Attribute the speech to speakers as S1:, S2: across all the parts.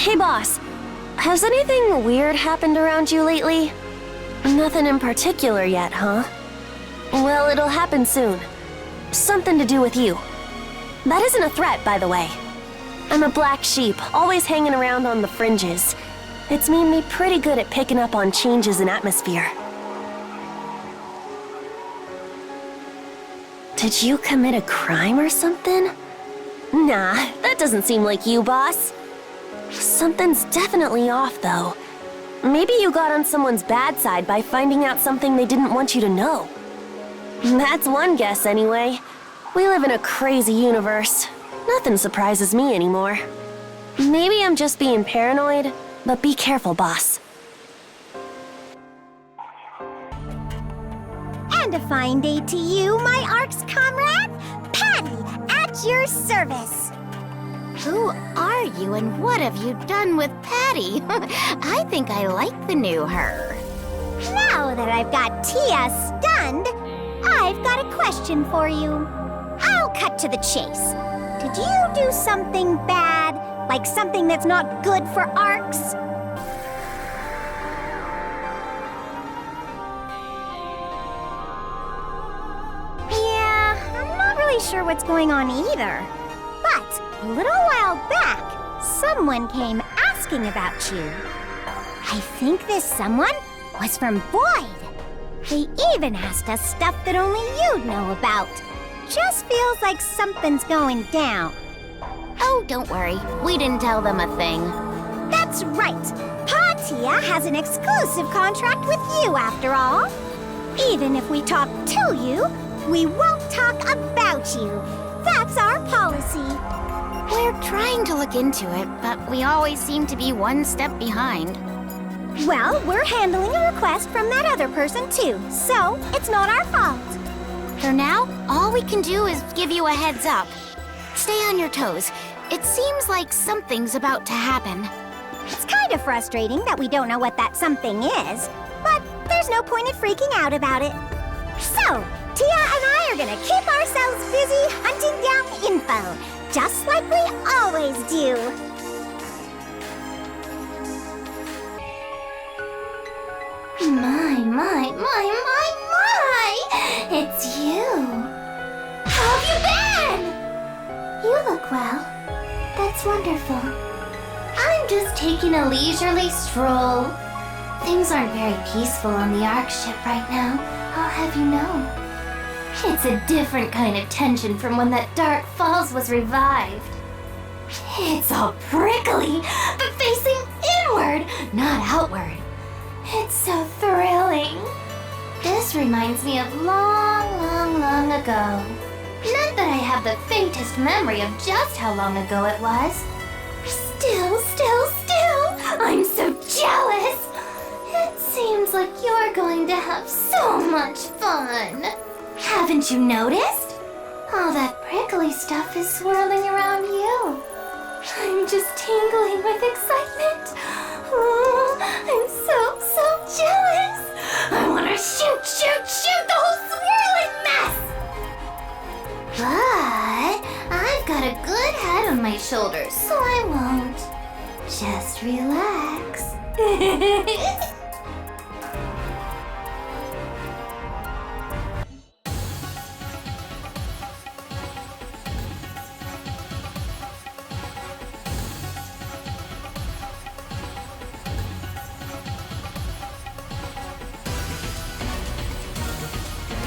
S1: Hey, boss. Has anything weird happened around you lately? Nothing in particular yet, huh? Well, it'll happen soon. Something to do with you. That isn't a threat, by the way. I'm a black sheep, always hanging around on the fringes. It's made me pretty good at picking up on changes in atmosphere. Did you commit a crime or something? Nah, that doesn't seem like you, boss. Something's definitely off, though. Maybe you got on someone's bad side by finding out something they didn't want you to know. That's one guess, anyway. We live in a crazy universe. Nothing surprises me anymore. Maybe I'm just being paranoid, but be careful, boss.
S2: And a fine day to you, my Ark's comrade, Patty, at your service.
S3: Who are you and what have you done with Patty? I think I like the new her.
S2: Now that I've got Tia stunned, I've got a question for you. I'll cut to the chase. Did you do something bad? Like something that's not good for Arks? Yeah, I'm not really sure what's going on either. But a little while back, someone came asking about you. I think this someone was from Boyd. They even asked us stuff that only you'd know about. Just feels like something's going down.
S3: Oh, don't worry. We didn't tell them a thing.
S2: That's right. Tia has an exclusive contract with you, after all. Even if we talk to you, we won't talk about you. That's our policy.
S3: We're trying to look into it, but we always seem to be one step behind.
S2: Well, we're handling a request from that other person, too, so it's not our fault.
S3: For now, all we can do is give you a heads up. Stay on your toes. It seems like something's about to happen.
S2: It's kind of frustrating that we don't know what that something is, but there's no point in freaking out about it. So, Tia and I are gonna keep ourselves busy hunting down info, just like we always do.
S4: My! It's you. How have you been? You look well. That's wonderful. I'm just taking a leisurely stroll. Things aren't very peaceful on the Ark ship right now. I'll have you know. It's a different kind of tension from when that Dark Falls was revived. It's all prickly, but facing inward, not outward. It's so thrilling. This reminds me of long ago. Not that I have the faintest memory of just how long ago it was. Still, I'm so jealous. It seems like you're going to have so much fun. Haven't you noticed? All that prickly stuff is swirling around you. I'm just tingling with excitement. Oh, I'm so jealous. I want to shoot the whole swirling mess. But I've got a good head on my shoulders, so I won't. Just relax.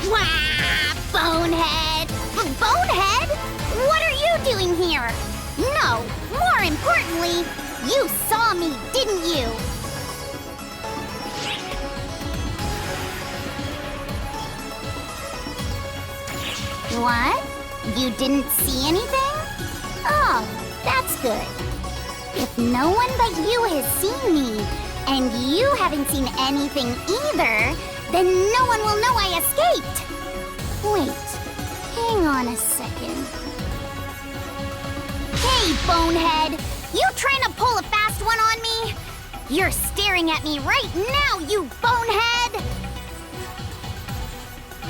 S3: Wah! Bonehead! Bonehead? What are you doing here? No, more importantly, you saw me, didn't you? What? You didn't see anything? Oh, that's good. If no one but you has seen me, and you haven't seen anything either, then no one will know I escaped. Wait, hang on a second. Hey, Bonehead! You trying to pull a fast one on me? You're staring at me right now, you bonehead!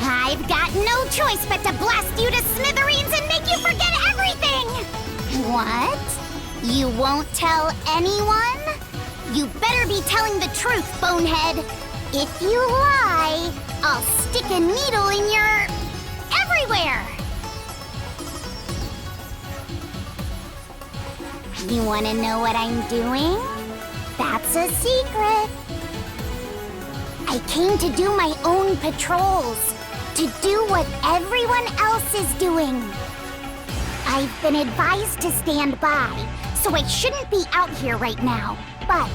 S3: I've got no choice but to blast you to smithereens and make you forget everything! What? You won't tell anyone? You better be telling the truth, bonehead. If you lie, I'll stick a needle in your... everywhere! You want to know what I'm doing? That's a secret. I came to do my own patrols, to do what everyone else is doing. I've been advised to stand by, so I shouldn't be out here right now. But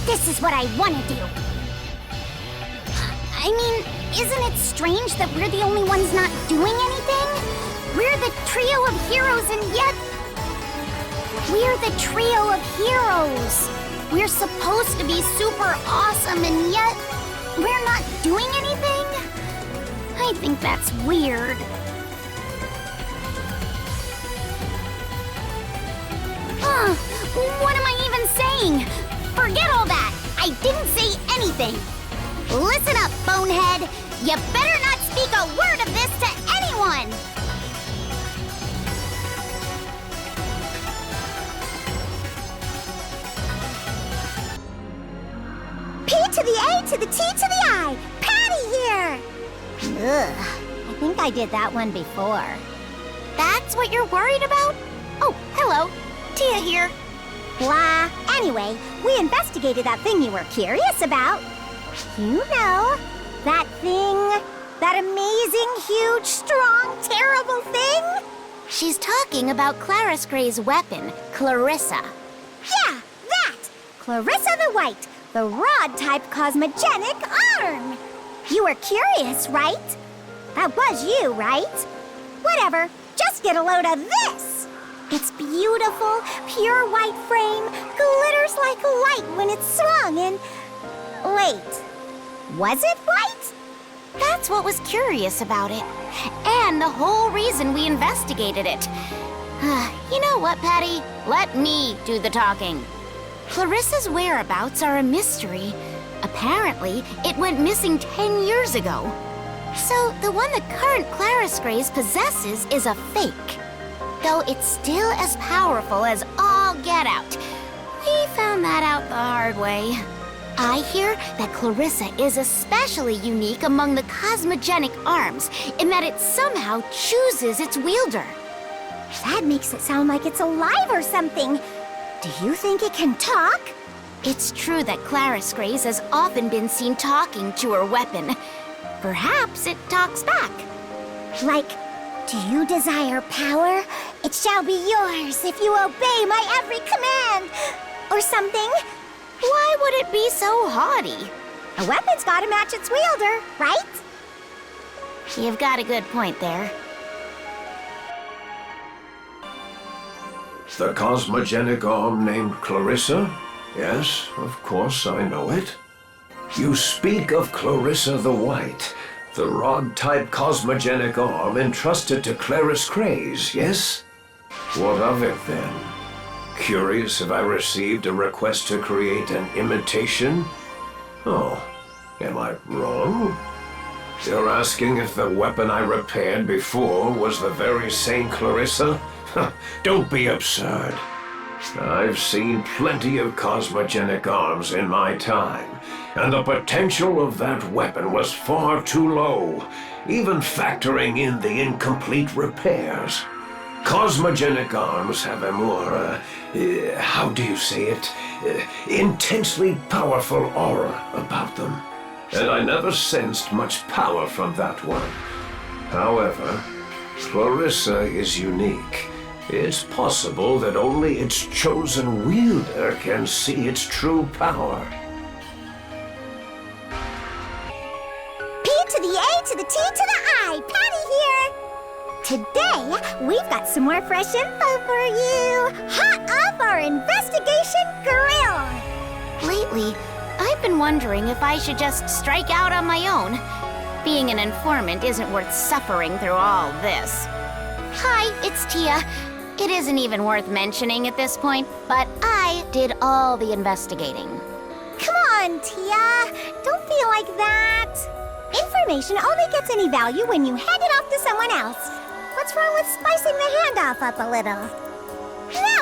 S3: this is what I want to do. I mean, isn't it strange that we're the only ones not doing anything? We're the trio of heroes, and yet... we're the trio of heroes. We're supposed to be super awesome, and yet we're not doing anything? I think that's weird. What am I even saying? Forget all that! I didn't say anything! Listen up, bonehead! You better not speak a word of this to anyone!
S2: P to the A to the T to the I! Patty here! Ugh, I think I did that one before.
S3: That's what you're worried about? Oh, hello. Tia here.
S2: Blah. Anyway, we investigated that thing you were curious about. You know, that thing, that amazing, huge, strong, terrible thing?
S3: She's talking about Clarissa Gray's weapon, Clarissa.
S2: Yeah, that! Clarissa the White, the rod-type cosmogenic arm! You were curious, right? That was you, right? Whatever, just get a load of this! It's beautiful, pure white frame, glitters like light when it's swung, and... Wait, was it white?
S3: That's what was curious about it. And the whole reason we investigated it. You know what, Patty? Let me do the talking. Clarissa's whereabouts are a mystery. Apparently, it went missing 10 years ago. So, the one that current Clarissa Grays possesses is a fake. Though it's still as powerful as all get out. We found that out the hard way. I hear that Clarissa is especially unique among the cosmogenic arms in that it somehow chooses its wielder.
S2: That makes it sound like it's alive or something. Do you think it can talk?
S3: It's true that Clarissa Grays has often been seen talking to her weapon. Perhaps it talks back.
S2: Like, do you desire power? It shall be yours if you obey my every command. Or something.
S3: Why would it be so haughty?
S2: A weapon's gotta match its wielder, right?
S3: You've got a good point there.
S5: The cosmogenic arm named Clarissa? Yes, of course I know it. You speak of Clarissa the White, the rod-type cosmogenic arm entrusted to Clarissa Grays, yes? What of it then? Curious if I received a request to create an imitation? Oh, am I wrong? You're asking if the weapon I repaired before was the very same Clarissa? Don't be absurd. I've seen plenty of cosmogenic arms in my time, and the potential of that weapon was far too low, even factoring in the incomplete repairs. Cosmogenic arms have a more, how do you say it, intensely powerful aura about them, and I never sensed much power from that one. However, Clarissa is unique. It's possible that only its chosen wielder can see its true power.
S2: P to the A to the T to the I, Patty here! Today, we've got some more fresh info for you! Hot off our investigation grill!
S3: Lately, I've been wondering if I should just strike out on my own. Being an informant isn't worth suffering through all this. Hi, it's Tia. It isn't even worth mentioning at this point, but I did all the investigating.
S2: Come on, Tia! Don't feel like that! Information only gets any value when you hand it off to someone else. What's wrong with spicing the handoff up a little? Now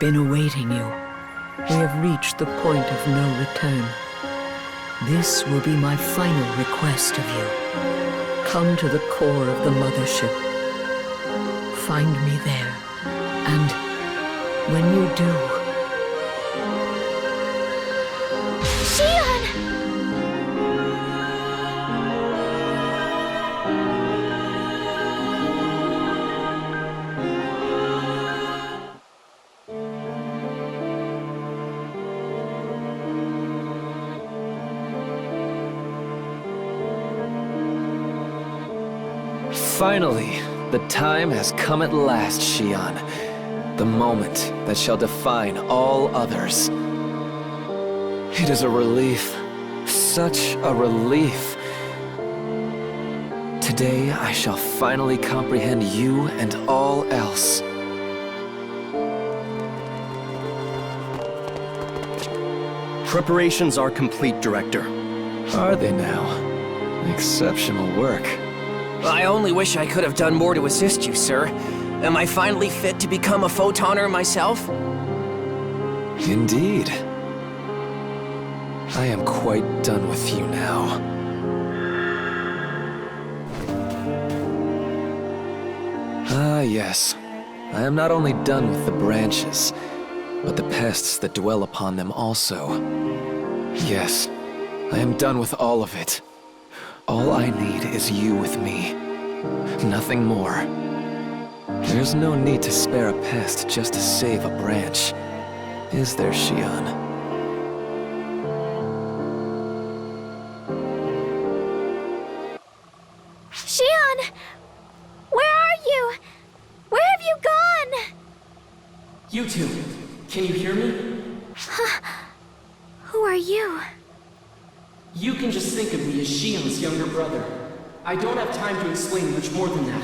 S6: been awaiting you. We have reached the point of no return. This will be my final request of you. Come to the core of the mothership. Find me there, and when you do...
S2: Shion!
S7: Finally, the time has come at last, Shion. The moment that shall define all others. It is a relief. Such a relief. Today, I shall finally comprehend you and all else.
S8: Preparations are complete, Director.
S7: Are they now? Exceptional work.
S9: I only wish I could have done more to assist you, sir. Am I finally fit to become a photoner myself?
S7: Indeed. I am quite done with you now. Ah, yes. I am not only done with the branches, but the pests that dwell upon them also. Yes, I am done with all of it. All I need is you with me. Nothing more. There's no need to spare a pest just to save a branch. Is there, Shion?
S2: Shion! Where are you? Where have you gone?
S10: You two, can you hear me?
S2: Who are you?
S10: You can just think of me as Shion's younger brother. I don't have time to explain much more than that.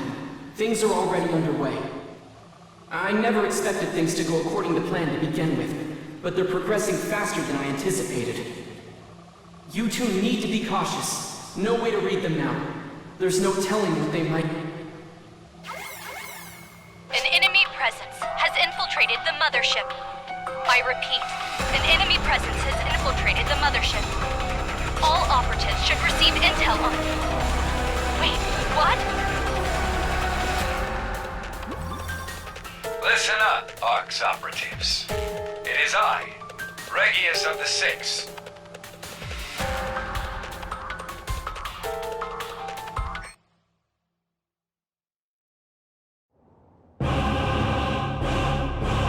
S10: Things are already underway. I never expected things to go according to plan to begin with, but they're progressing faster than I anticipated. You two need to be cautious. No way to read them now. There's no telling what they might...
S11: An enemy presence has infiltrated the mothership. I repeat, an enemy presence has infiltrated the mothership. All operatives should receive intel on... Wait, what?
S12: Listen up, ARC's operatives. It is I, Regius of the Six.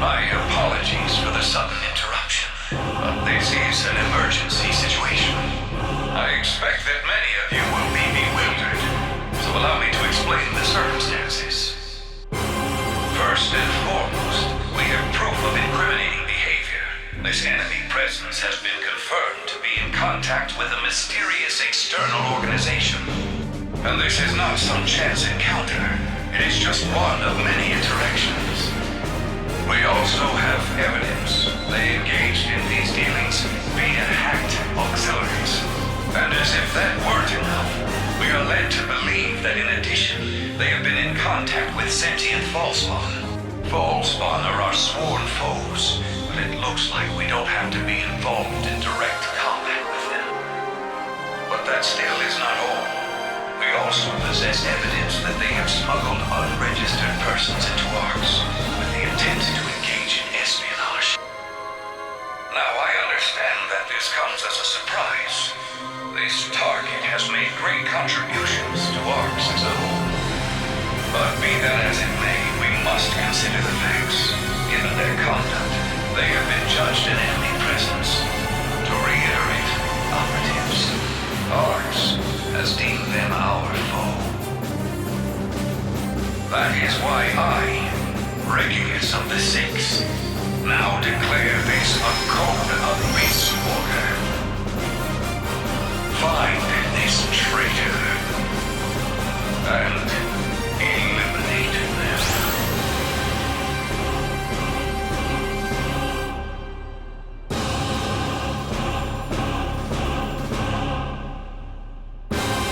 S12: My apologies for the sudden interruption, but this is an emergency situation. I expect that many of you will be bewildered, so allow me to explain the circumstances. First and foremost, we have proof of incriminating behavior. This enemy presence has been confirmed to be in contact with a mysterious external organization. And this is not some chance encounter. It is just one of many interactions. We also have evidence they engaged in these dealings via hacked auxiliaries. And as if that weren't enough, we are led to believe that in addition, they have been in contact with sentient Falspawn. Falspawn are our sworn foes, but it looks like we don't have to be involved in direct combat with them. But that still is not all. We also possess evidence that they have smuggled unregistered persons into ARCs with the intent to engage in espionage. Now I understand that this comes as a surprise. This target has made great contributions to ARCs as a whole. But be that as it may, we must consider the facts. Given their conduct, they have been judged an enemy presence. To reiterate, operatives, ARCs has deemed them our foe. That is why I, Regius of the Six, now declare this a code of misorder. Find this traitor and eliminate them.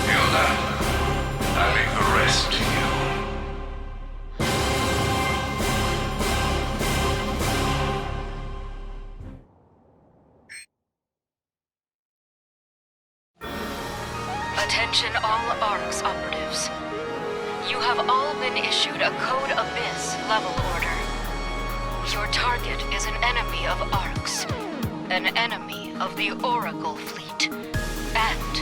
S12: Hilda, I leave the rest to you.
S6: Attention all ARCS operatives. You have all been issued a Code Abyss level order. Your target is an enemy of ARCS, an enemy of the Oracle fleet, and...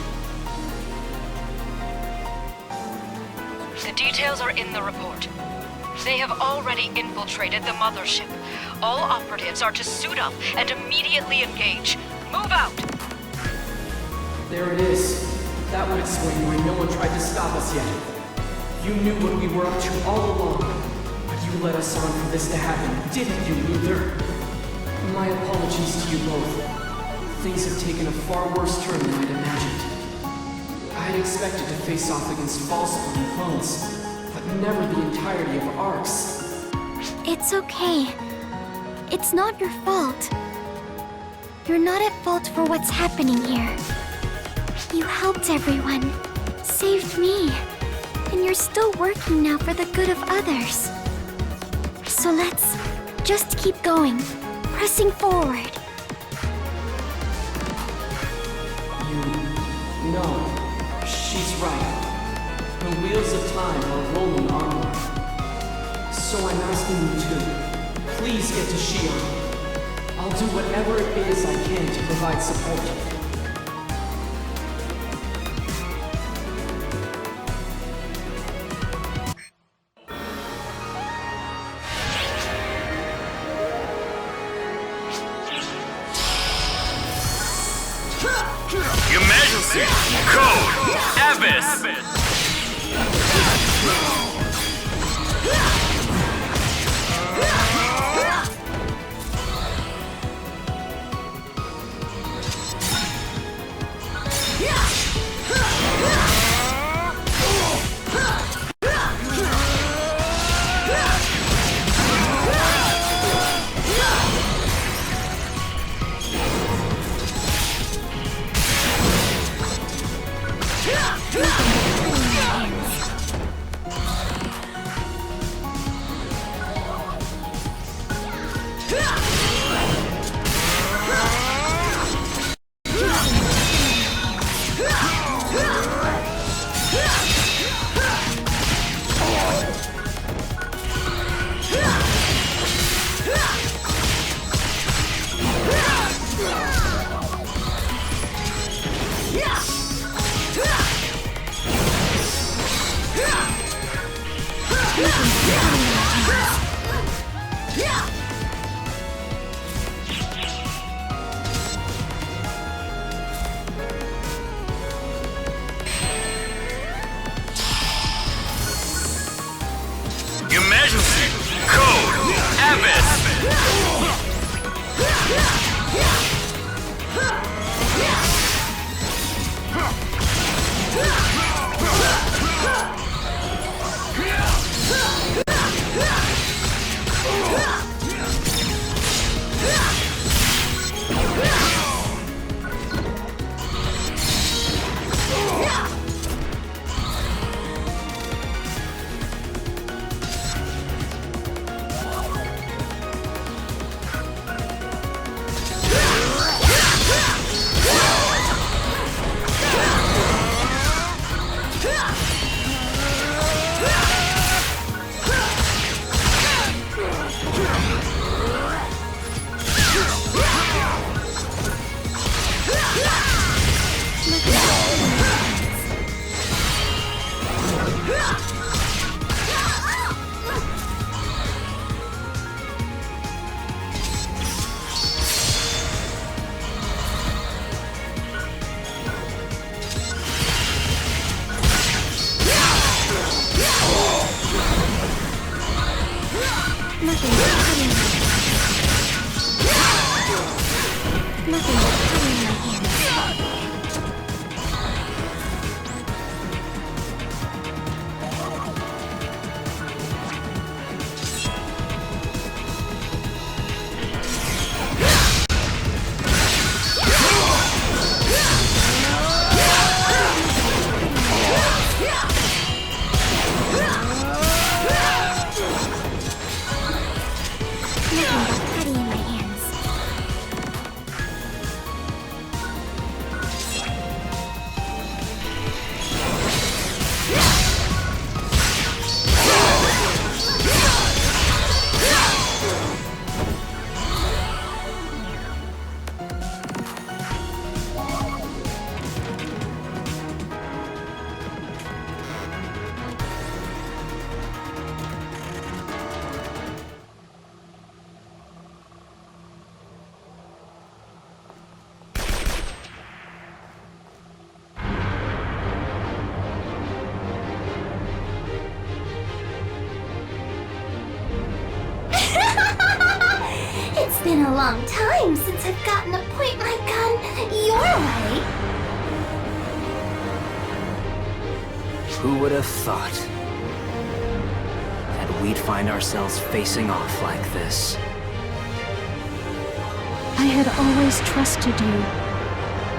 S6: The details are in the report. They have already infiltrated the mothership. All operatives are to suit up and immediately engage. Move out!
S10: There it is. That would explain why no one tried to stop us yet. You knew what we were up to all along, but you let us on for this to happen, didn't you, Luther? My apologies to you both. Things have taken a far worse turn than I'd imagined. I had expected to face off against Falseborn and clones, but never the entirety of ARCS.
S2: It's okay. It's not your fault. You're not at fault for what's happening here. You helped everyone, saved me, and you're still working now for the good of others. So let's just keep going, pressing forward.
S10: No, she's right. The wheels of time are rolling onward. So I'm asking you to, please get to Shion. I'll do whatever it is I can to provide support.
S12: Emergency! Code! Abyss! Emergency! Code! Abyss!
S4: been a long time since I've gotten to point my gun your way.
S7: Who would have thought that we'd find ourselves facing off like this?
S8: I had always trusted you.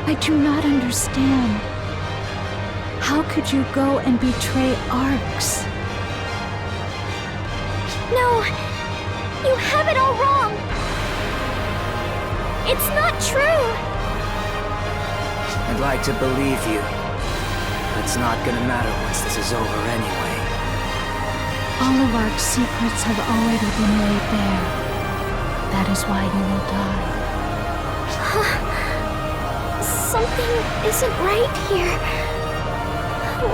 S8: I do not understand. How could you go and betray Arx?
S2: No, you have it all wrong. It's not true.
S7: I'd like to believe you. It's not gonna matter once this is over anyway.
S8: All of Arx's secrets have already been laid bare. That is why you will die.
S2: Something isn't right here.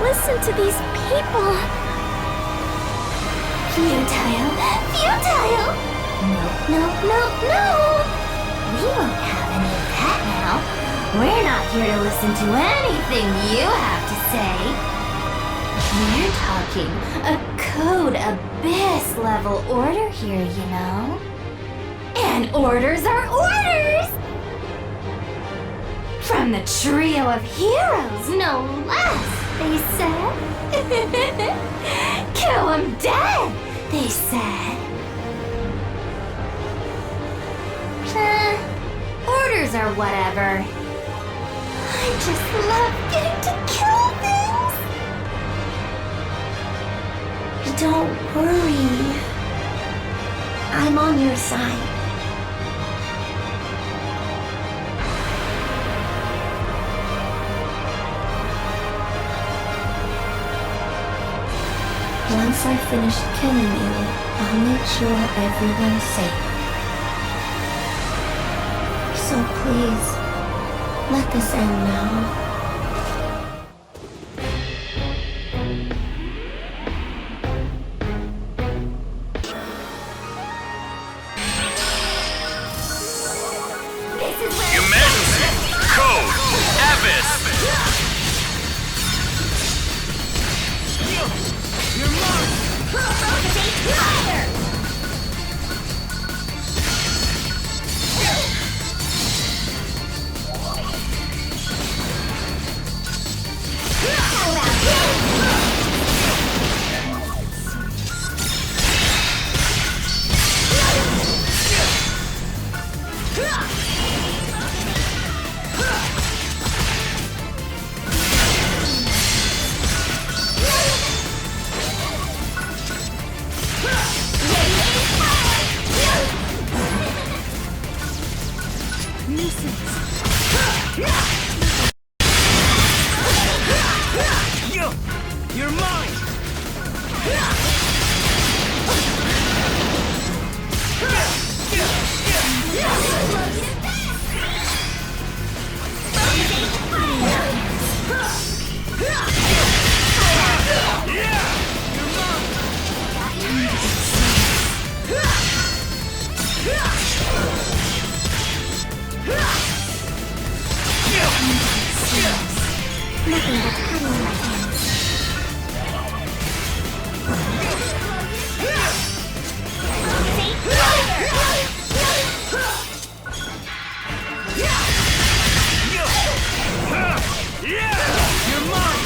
S2: Listen to these people.
S4: Futile! Futile! No. We won't have any of that now. We're not here to listen to anything you have to say. We're talking a Code Abyss level order here, you know? And orders are orders! From the trio of heroes, no less, they said. Kill him dead, they said. Orders or whatever. I just love getting to kill things.
S1: Don't worry. I'm on your side. Once I finish killing you, I'll make sure everyone's safe. So please, let this end now.
S12: Emergency! Code Abyss!
S7: You're mine!
S2: Nothing but cutting in my hands.
S7: You're mine!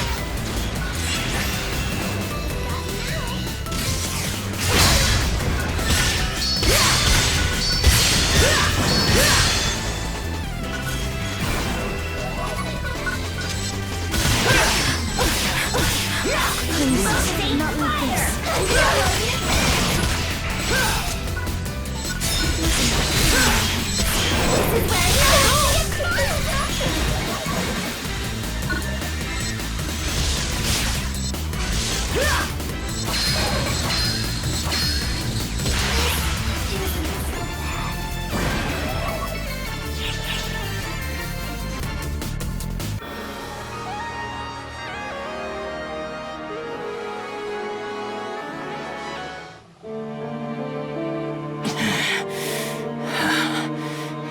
S2: Please, not like this.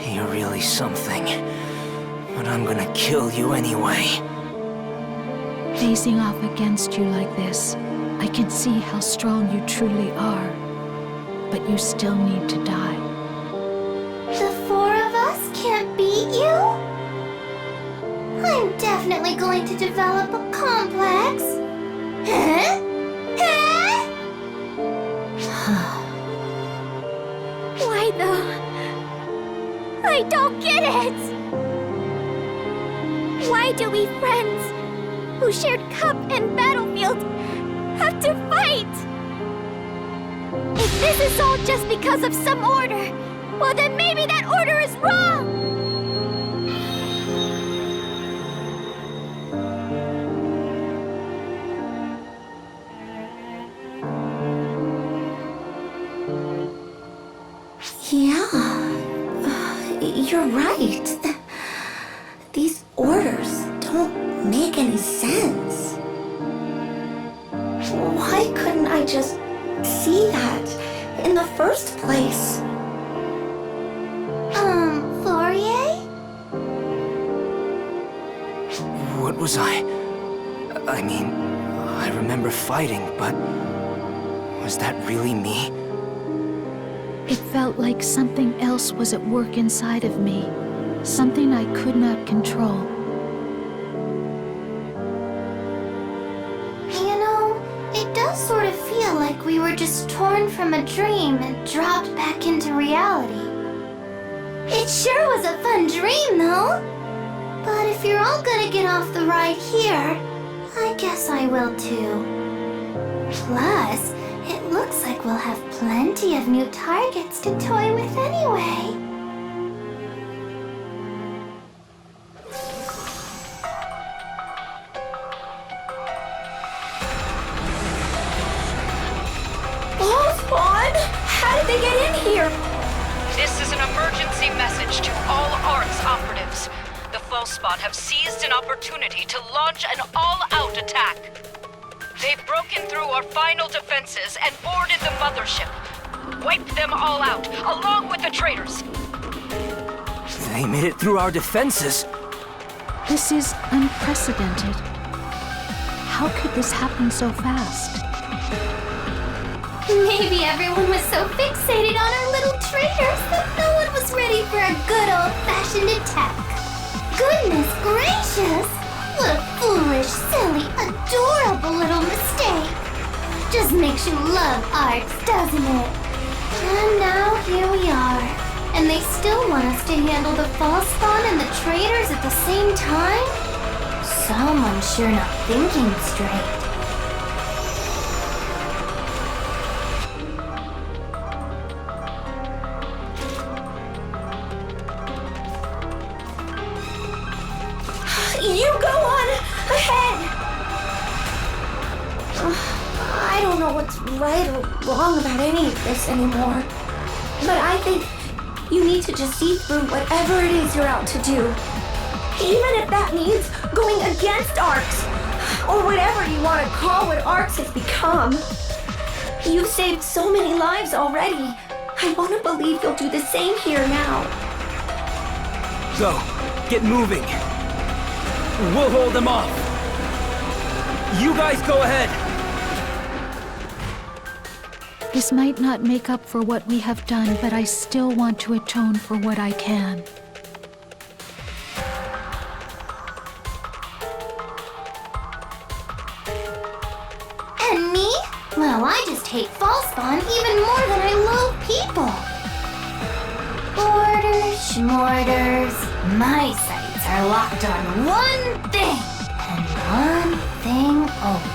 S7: You're really something. But I'm gonna kill you anyway.
S8: Facing off against you like this, I can see how strong you truly are. But you still need to die.
S4: you? I'm definitely going to develop a complex. Huh? Huh?
S2: Why the... I don't get it! Why do we friends who shared cup and battlefield have to fight? If this is all just because of some order, well then maybe that order is wrong!
S4: Yeah, you're right. These orders don't make any sense. Why couldn't I just see that in the first place? Laurier?
S9: What was I mean, I remember fighting, but was that really me?
S8: It felt like something else was at work inside of me. Something I could not control.
S4: You know, it does sort of feel like we were just torn from a dream and dropped back into reality. It sure was a fun dream, though. But if you're all gonna get off the ride here, I guess I will too. Plus, it looks like we'll have plenty of new targets to toy with anyway.
S1: How did they get in here?
S11: This is an emergency message to all ARCS operatives. The False Spawn have seized an opportunity to launch an all-out attack. They've broken through our final defenses and boarded the mothership. Wiped them all out, along with the traitors.
S9: They made it through our defenses.
S8: This is unprecedented. How could this happen so fast?
S4: Maybe everyone was so fixated on our little traitors that no one was ready for a good old-fashioned attack. Goodness gracious! What a foolish, silly, adorable little mistake. Just makes you love ARCS, doesn't it? And now here we are. And they still want us to handle the False Spawn and the traitors at the same time? Someone's sure not thinking straight.
S1: You go on ahead!
S4: I don't know what's right or wrong about any of this anymore. But I think you need to just see through whatever it is you're out to do. Even if that means going against ARCS, or whatever you want to call what ARCS has become. You've saved so many lives already. I want to believe you'll do the same here now.
S9: Go, get moving. We'll hold them off. You guys go ahead.
S8: This might not make up for what we have done, but I still want to atone for what I can.
S4: And me? Well, I just hate False Spawn even more than I loathe people. Orders, schmorders, my sights are locked on one thing, and one thing only.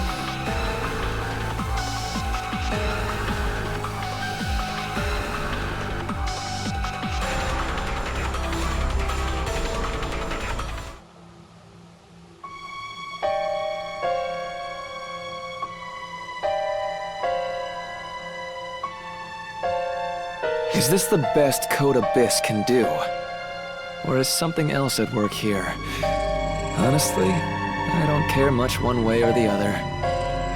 S7: Is this the best Code Abyss can do? Or is something else at work here? Honestly, I don't care much one way or the other.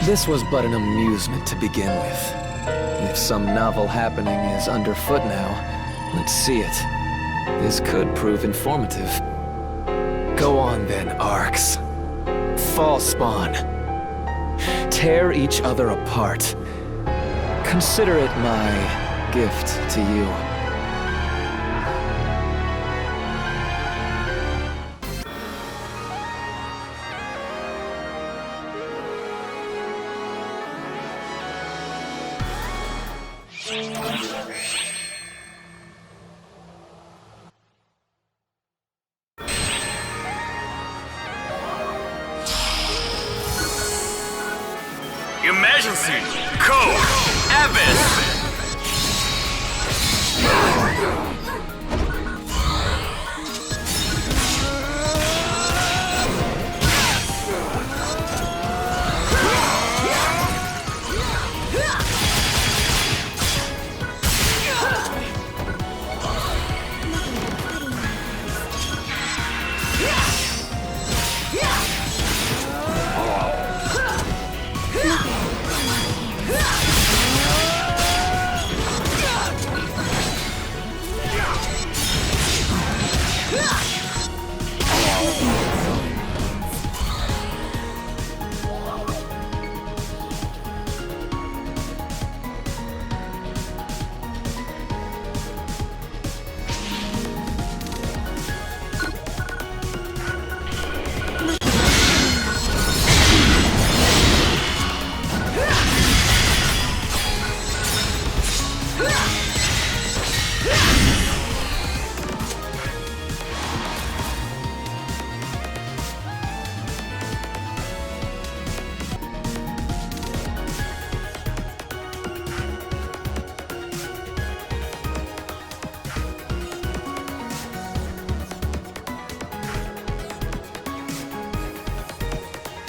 S7: This was but an amusement to begin with. If some novel happening is underfoot now, let's see it. This could prove informative. Go on then, ARCS. False Spawn. Tear each other apart. Consider it my gift to you.
S12: Emergency! Code! Abyss!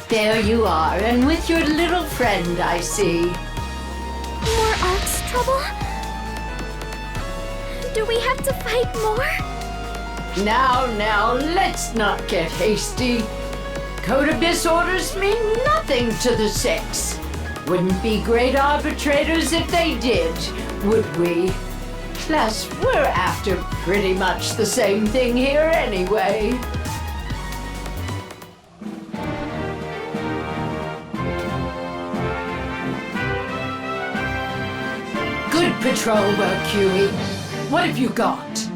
S13: There you are, and with your little friend, I see.
S2: More Ark's trouble? Do we have to fight more?
S13: Now, let's not get hasty. Code Abyss orders mean nothing to the Six. Wouldn't be great arbitrators if they did, would we? Plus, we're after pretty much the same thing here anyway. Good patrol work, Huey. What have you got?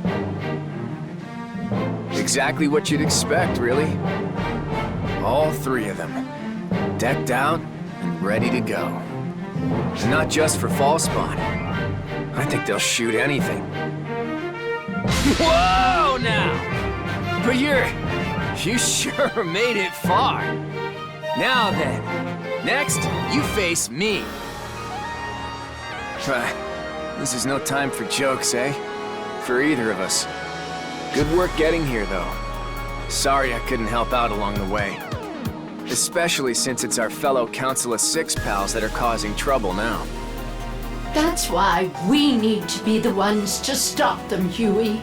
S7: Exactly what you'd expect, really. All three of them. Decked out and ready to go. And not just for fall spawn. I think they'll shoot anything. Whoa, now! But you sure made it far. Now then, next, you face me. This is no time for jokes, eh? For either of us. Good work getting here, though. Sorry I couldn't help out along the way. Especially since it's our fellow Council of Six pals that are causing trouble now.
S13: That's why we need to be the ones to stop them, Huey.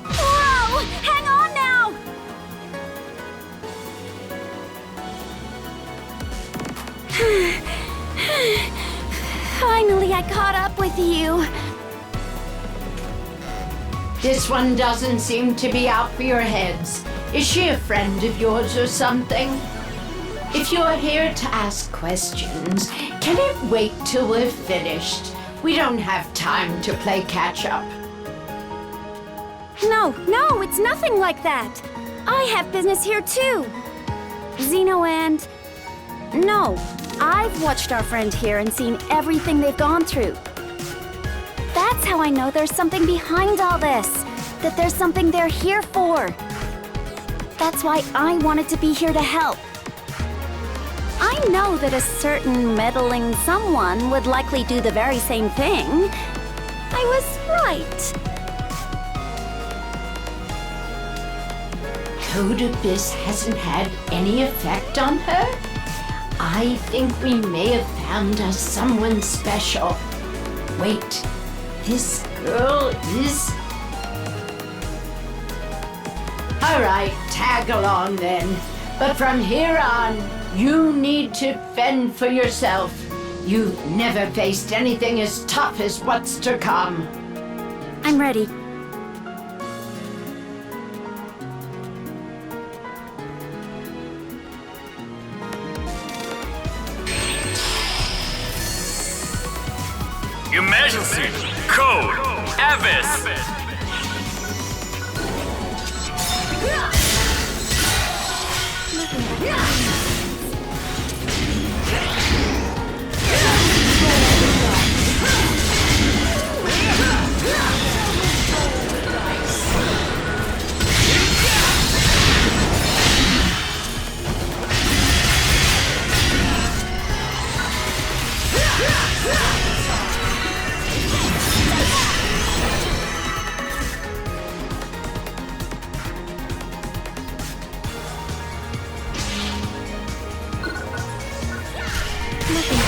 S2: Whoa! Hang on now! Finally, I caught up with you.
S13: This one doesn't seem to be out for your heads. Is she a friend of yours or something? If you're here to ask questions, can it wait till we're finished? We don't have time to play catch-up.
S2: No, it's nothing like that. I have business here too. Zeno and... No, I've watched our friend here and seen everything they've gone through. That's how I know there's something behind all this. That there's something they're here for. That's why I wanted to be here to help. I know that a certain meddling someone would likely do the very same thing. I was right.
S13: Code Abyss hasn't had any effect on her? I think we may have found us someone special. Wait, this girl is... Alright, tag along then. But from here on, you need to fend for yourself. You've never faced anything as tough as what's to come.
S2: I'm ready.
S12: Emergency! Code! Abyss!
S2: Nothing